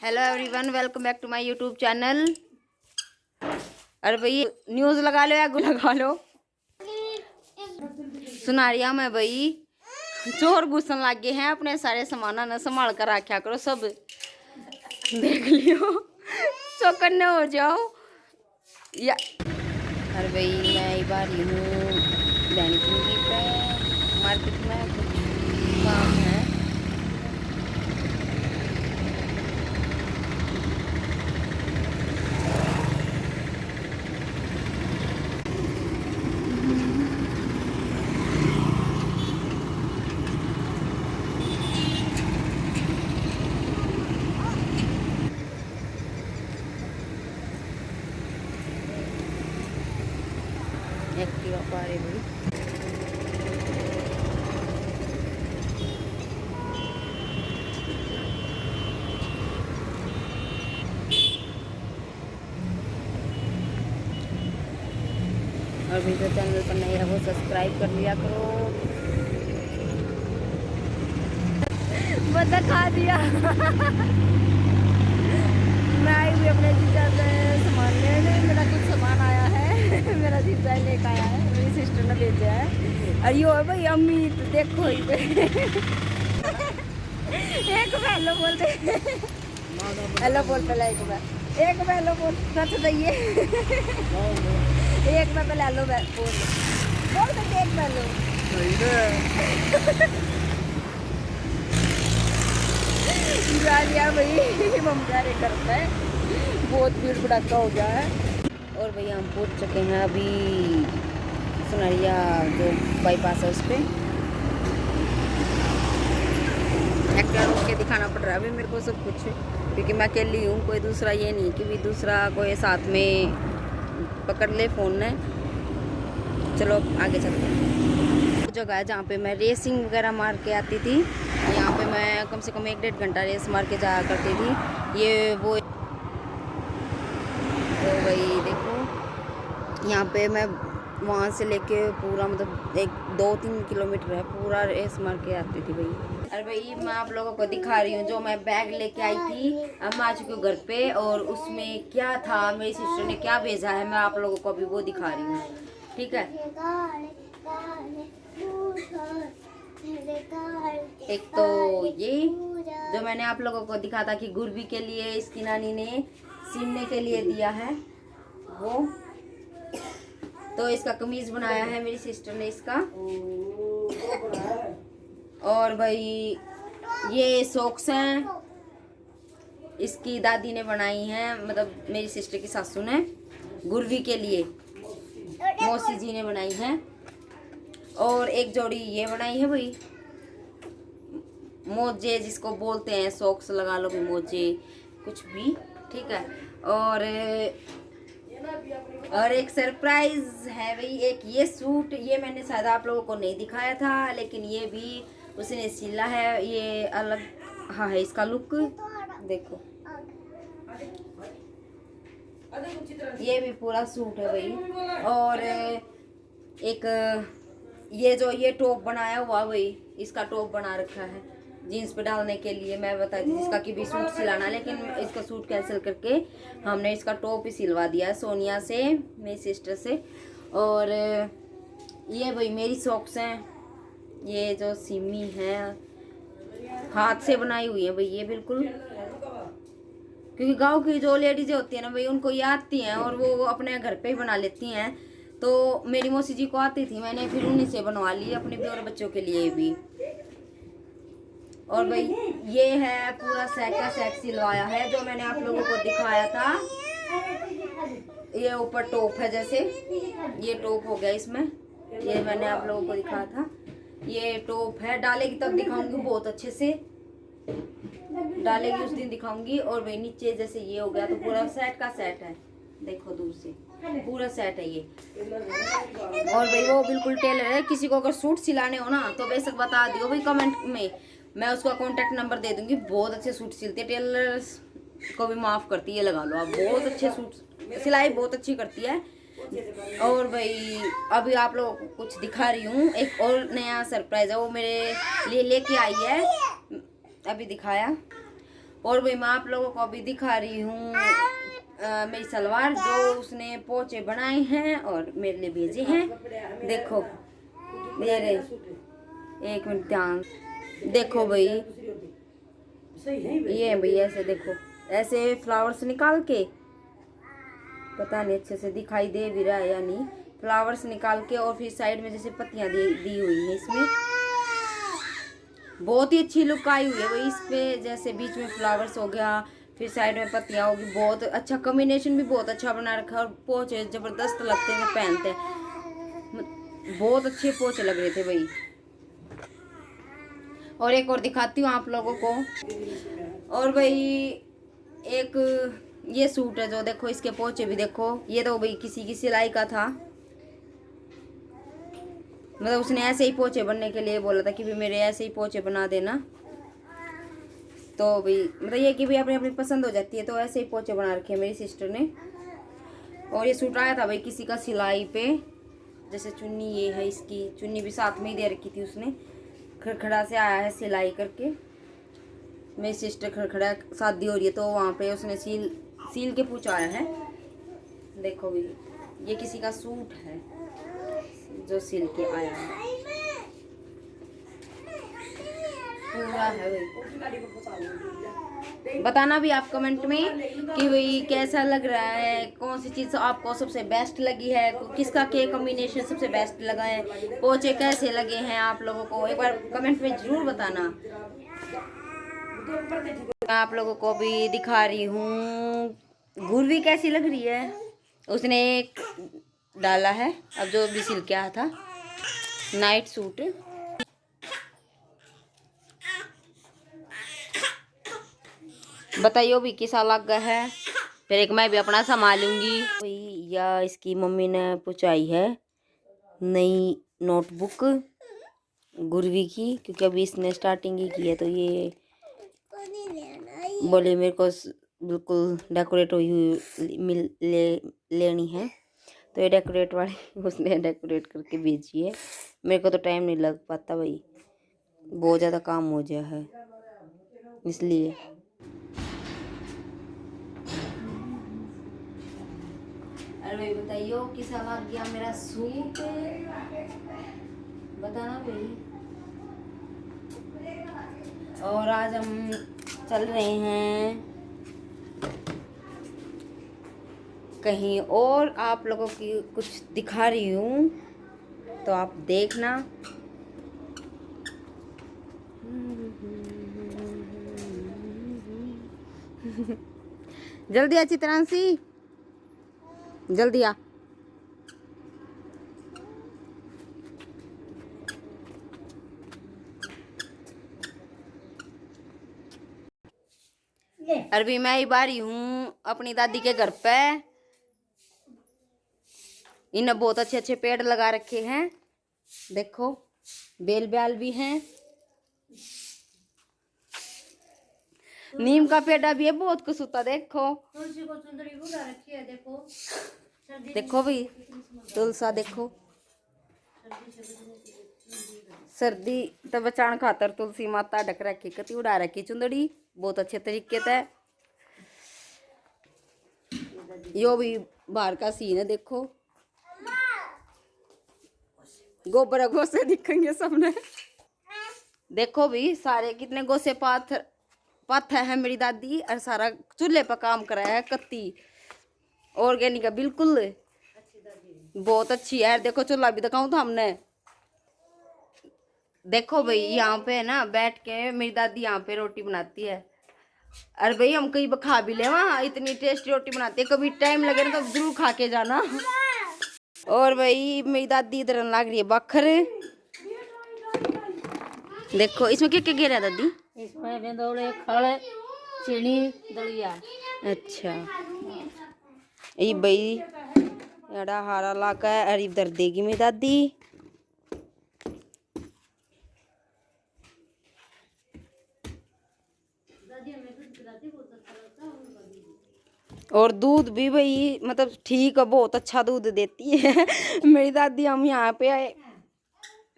Hello everyone, welcome back to my YouTube channel. अरे भाई news लगा लो या लगा लो। सुनारिया में भाई चोर घुसन लग गए हैं, अपने सारे सामान न संभाल कर रखा करो, सब देख लियो चौकन्ने हो जाओ या। अरे भाई मैं बार ही हूँ दैनिक पे मार्केट में, कुछ काम है। एक्टिवा पा रही भाई। और भी जो चैनल पर नहीं है वो सब्सक्राइब कर लिया करो। बता खा दिया मैं आई हुई अपने जीजा से सामान लेने। मेरा कुछ सामान आया है मेरा जीजा लेकर आया है, मेरी सिस्टर ने भेजा है। और यो है भाई अम्मी, तो देखो एक हेलो बोलते हेलो बोल पहले, एक बार हेलो बोल सच दइए एक बार पहले हेलो बोल दे एक हेलो यार भाई ममता रे करता है, बहुत भीड़ भड़ाका हो गया है। और भैया हम पहुंच चुके हैं अभी सुनारिया जो बाईपास है उस पर। एक्टिवा रोक के दिखाना पड़ रहा है अभी मेरे को सब कुछ, क्योंकि मैं अकेली हूँ, कोई दूसरा ये नहीं कि भी दूसरा कोई साथ में पकड़ ले फ़ोन ने। चलो आगे चलते हैं। जगह है जहाँ पे मैं रेसिंग वगैरह मार के आती थी, यहाँ पे मैं कम से कम 1-1.5 घंटा रेस मार के जाया करती थी। ये वो तो भाई देखो यहाँ पे मैं वहाँ से लेके पूरा मतलब 1-2-3 किलोमीटर है, पूरा रेस मार के आती थी भाई। अरे भाई मैं आप लोगों को दिखा रही हूँ जो मैं बैग लेके आई थी। अब मैं आ चुकी हूँ घर पे और उसमें क्या था, मेरी सिस्टर ने क्या भेजा है, मैं आप लोगों को अभी वो दिखा रही हूँ। ठीक है, एक तो ये जो मैंने आप लोगों को दिखा था कि गुरबी के लिए इसकी नानी ने सीने के लिए दिया है वो, तो इसका कमीज बनाया है मेरी सिस्टर ने इसका। और भाई ये सॉक्स हैं, इसकी दादी ने बनाई हैं, मतलब मेरी सिस्टर की सासू ने गुरवी के लिए, मौसी जी ने बनाई हैं। और एक जोड़ी ये बनाई है भाई मोजे, जिसको बोलते हैं सॉक्स लगा लो भी, मोजे कुछ भी, ठीक है। और एक सरप्राइज है भाई, एक ये सूट, ये मैंने शायद आप लोगों को नहीं दिखाया था, लेकिन ये भी उसने सिला है, ये अलग हाँ है इसका लुक देखो। ये भी पूरा सूट है भाई। और एक ये टॉप बनाया हुआ भाई, इसका टॉप बना रखा है जीन्स पे डालने के लिए। मैं बताई थी जिसका कि भी सूट सिलाना, लेकिन इसका सूट कैंसिल करके हमने इसका टॉप ही सिलवा दिया है सोनिया से, मेरी सिस्टर से। और ये भाई मेरी सॉक्स हैं, ये जो सिमी है हाथ से बनाई हुई है भाई ये बिल्कुल, क्योंकि गांव की जो लेडीज होती है ना भाई उनको ये आती हैं और वो अपने घर पे ही बना लेती हैं। तो मेरी मौसी जी को आती थी, मैंने फिर उन्हीं से बनवा ली अपने भी और बच्चों के लिए भी। और भाई ये है पूरा सेट का सेट सिलवाया है जो मैंने आप लोगों को दिखाया था। ये ऊपर टॉप है, जैसे ये टॉप हो गया इसमें, ये मैंने आप लोगों को दिखाया था। ये टॉप है, डालेगी तब दिखाऊंगी, बहुत अच्छे से डालेगी उस दिन दिखाऊंगी। और भाई नीचे जैसे ये हो गया, तो पूरा सेट का सेट है, देखो दूर से पूरा सेट है ये। और भाई वो बिल्कुल टेलर है, किसी को अगर सूट सिलाने हो ना तो बेशक बता दियो भाई कमेंट में, मैं उसका कॉन्टेक्ट नंबर दे दूंगी। बहुत अच्छे सूट सिलती है, टेलर्स को भी माफ़ करती है, लगा लो आप, बहुत अच्छे सूट सिलाई बहुत अच्छी करती है। और भाई अभी आप लोगों को कुछ दिखा रही हूँ, एक और नया सरप्राइज है वो मेरे लिए लेके आई है, अभी दिखाया। और भाई मैं आप लोगों को अभी दिखा रही हूँ मेरी सलवार जो उसने पोंचे बनाए हैं और मेरे लिए भेजे हैं। देखो ये रहे, एक मिनट ध्यान देखो भाई, ये है भाई, ऐसे देखो, ऐसे फ्लावर्स निकाल के, पता नहीं अच्छे से दिखाई दे भी रहा है या नहीं, फ्लावर्स निकाल के और फिर साइड में जैसे पत्तियां दी हुई है इसमें। बहुत ही अच्छी लुक आई हुई है भाई इस पे, जैसे बीच में फ्लावर्स हो गया, फिर साइड में पत्तियां होगी, बहुत अच्छा कॉम्बिनेशन भी बहुत अच्छा बना रखा है। और पोंचे जबरदस्त लगते हैं पहनते, बहुत अच्छे पोंचे लग रहे थे भाई। और एक और दिखाती हूँ आप लोगों को। और भाई एक ये सूट है जो देखो, इसके पोंचे भी देखो, ये तो भाई किसी की सिलाई का था, मतलब उसने ऐसे ही पोंचे बनने के लिए बोला था कि भी मेरे ऐसे ही पोंचे बना देना। तो भाई मतलब ये कि भी अपनी अपनी पसंद हो जाती है, तो ऐसे ही पोंचे बना रखे हैं मेरी सिस्टर ने। और ये सूट आया था भाई किसी का सिलाई पे, जैसे चुन्नी ये है, इसकी चुन्नी भी साथ में ही दे रखी थी उसने, खड़खड़ा से आया है सिलाई करके। मेरी सिस्टर खड़खड़ा शादी हो रही है तो वहाँ पे उसने सील के पूछाया है। देखो भी ये किसी का सूट है जो सिल के आया है, पूरा है भाई। बताना भी आप कमेंट में कि भाई कैसा लग रहा है, कौन सी चीज़ आपको सबसे बेस्ट लगी है, किसका के कॉम्बिनेशन सबसे बेस्ट लगा है, पोंचे कैसे लगे हैं आप लोगों को, एक बार कमेंट में जरूर बताना। मैं आप लोगों को भी दिखा रही हूँ गुरवी कैसी लग रही है, उसने एक डाला है अब जो भी सिल के आया था नाइट सूट। बताइयो भी कैसा लग गया है, फिर एक मैं भी अपना संभालूंगी। या इसकी मम्मी ने पूछाई है नई नोटबुक गुरवी की, क्योंकि अभी इसने स्टार्टिंग ही की है, तो ये बोले मेरे को बिल्कुल डेकोरेट हुई हुई लेनी है, तो ये डेकोरेट वाली उसने डेकोरेट करके भेजी है। मेरे को तो टाइम नहीं लग पाता भाई, बहुत ज़्यादा काम हो गया है इसलिए। अरे भाई बताइयो कैसा लग गया मेरा सूट, बताना भाई। और आज हम चल रहे हैं कहीं और, आप लोगों की कुछ दिखा रही हूँ तो आप देखना। जल्दी आ चित्रांशी, जल्दी आ। अरबी मैं ही बारी हूँ अपनी दादी के घर पे, इन्हें बहुत अच्छे अच्छे पेड़ लगा रखे हैं, देखो बेल ब्याल भी हैं, नीम का पेड़ भी है, बहुत कुछ होता, देखो तुलसी को सुंदरी बुला रखी है, देखो देखो भी तुलसा, देखो सर्दी तो बचान खातर तुलसी माता ढक रखी, कति उड़ा रखी चुंदड़ी बहुत अच्छे तरीके से। यो भी बाहर का सीन है, देखो गोबर गोसे दिखेंगे सबने, देखो भी सारे कितने गोसे पाथा है मेरी दादी, और सारा चूल्हे पर काम करा है, कत्ती ऑर्गेनिक है बिल्कुल, बहुत अच्छी है। देखो चूल्हा भी दिखाऊं तो हमने, देखो भाई यहाँ पे है ना बैठ के मेरी दादी यहाँ पे रोटी बनाती है, अरे भाई हम कहीं खा भी ले, वहाँ इतनी टेस्टी रोटी बनाती है, कभी टाइम लगे ना तो जरूर खा के जाना। और भाई मेरी दादी इधर लग रही है बखर, देखो इसमें क्या क्या गिरा दादी, इसमें बेंदोले खड़े चीनी दलिया। अच्छा ये भाई एड़ा हारा लाका है, और इधर देगी मेरी दादी, और दूध भी भाई मतलब ठीक है, बहुत अच्छा दूध देती है मेरी दादी, हम यहाँ पे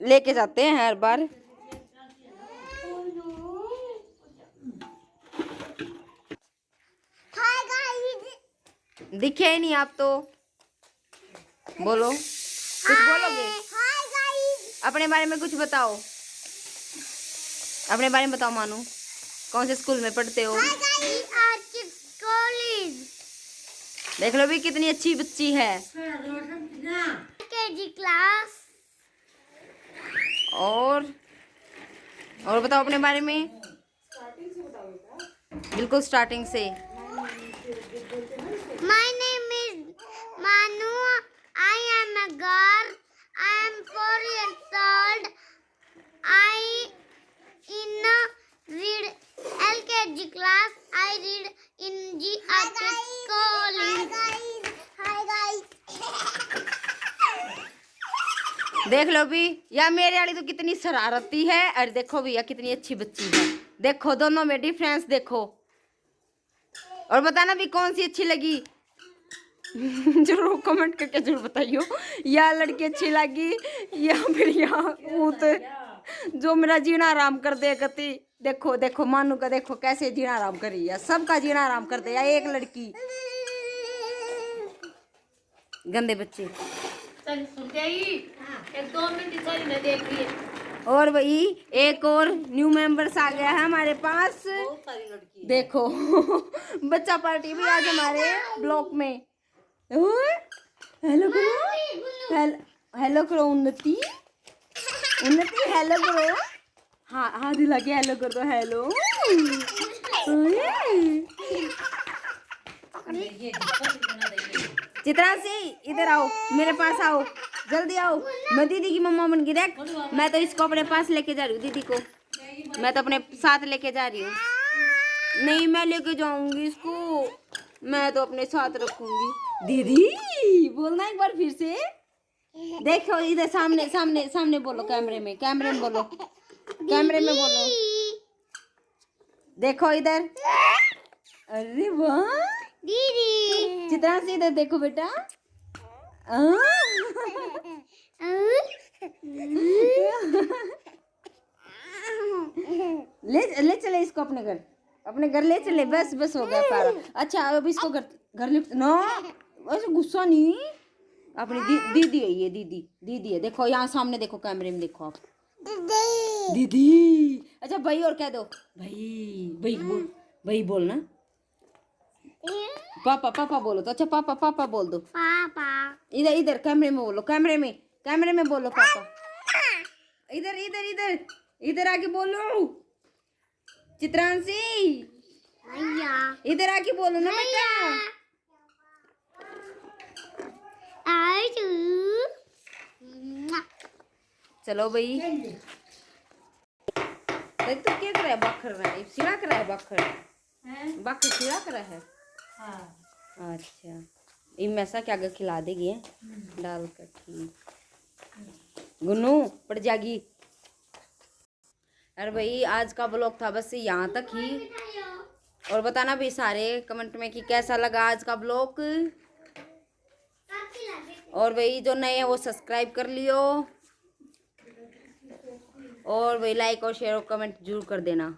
लेके जाते हैं हर बार। दिखे ही नहीं आप तो। बोलो, कुछ बोलोगे? अपने बारे में कुछ बताओ, अपने बारे में बताओ मानू, कौन से स्कूल में पढ़ते हो? देख लो भी कितनी अच्छी बच्ची है। KG class. और बताओ अपने बारे में, बिल्कुल स्टार्टिंग से। My name is Manu. I am a girl. I am 4 years old. I in read LKG class. I read in GRK College. Hi guys. देख लो भी, या मेरे वाली तो कितनी शरारती है, और देखो भैया कितनी अच्छी बच्ची है। देखो दोनों में डिफरेंस देखो, और बताना भी कौन सी अच्छी लगी। जरूर कमेंट करके जरूर बताइयो, या लड़की अच्छी लगी या फिर यहाँ ऊत जो मेरा जीना आराम कर दे गति। देखो देखो मानू का, देखो कैसे जीना आराम कर रही है, सबका जीना आराम कर दे, या एक लड़की। गंदे बच्चे। एक 2 मिनट चली न देख रही है। और वही एक और न्यू मेंबर्स आ गया है हमारे पास। बहुत सारी लड़की है। देखो बच्चा पार्टी भी आज हमारे ब्लॉक में। हेलो करो, हेलो करो उन्नति, उन्नति हेलो करो। हाँ हाँ दिला के हेलो कर दो, हेलो। चित्रा से इधर आओ, मेरे पास आओ, जल्दी आओ। मैं दीदी की मम्मा बन गई। देख मैं तो इसको अपने पास लेके जा रही हूँ, दीदी को मैं तो अपने साथ लेके जा रही हूँ। नहीं मैं लेके जाऊंगी इसको, मैं तो अपने साथ रखूंगी। दीदी बोलना एक बार फिर से। देखो इधर सामने सामने सामने बोलो, कैमरे में, कैमरे में बोलो, कैमरे में बोलो। देखो इधर, अरे वाह दीदी। चित्रा से इधर देखो बेटा। ले चले इसको अपने घर, अपने घर ले चले। बस बस हो गया पारा। अच्छा अब इसको घर लिफ्ट ना, ऐसे गुस्सा नहीं। अपनी दीदी है ये, दीदी दीदी है। देखो यहाँ सामने देखो, कैमरे में देखो आप, दीदी। अच्छा भाई और कह दो, भाई भाई बोल, भाई बोलना। पापा पापा बोलो तो। अच्छा पापा पापा बोल दो। पापा। इधर इधर कैमरे में बोलो, कैमरे में, कैमरे में बोलो पापा। इधर इधर इधर इधर आके बोलो चित्रांशी, भैया इधर आके बोलो ना बेटा। चलो भाई, देख तो क्या कर रहा है, बखर रहा है, सिला कर रहा है, बखर बखर सिला कर रहा है। हाँ। अच्छा इनमें ऐसा क्या आगे खिला देगी डाल कर। ठीक गुन्नू पड़ जाएगी। अरे भाई आज का ब्लॉग था बस यहाँ तक ही, और बताना भी सारे कमेंट में कि कैसा लगा आज का ब्लॉग। और भाई जो नए हैं वो सब्सक्राइब कर लियो, और भाई लाइक और शेयर और कमेंट जरूर कर देना।